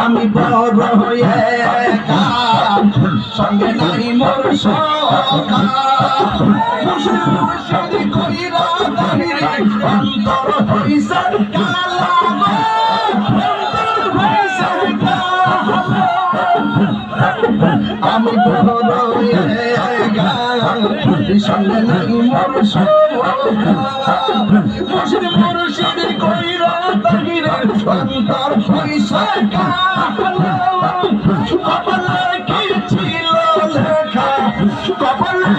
আমি বড় হয়ে সঙ্গে নাই মোর অন্তর হইছে আমি বড় হয়ে সঙ্গে নাই মোর মুর্শিদ কইরা তাহিরে অন্তর হইছে কপালে কি ছিল লেখা কপালে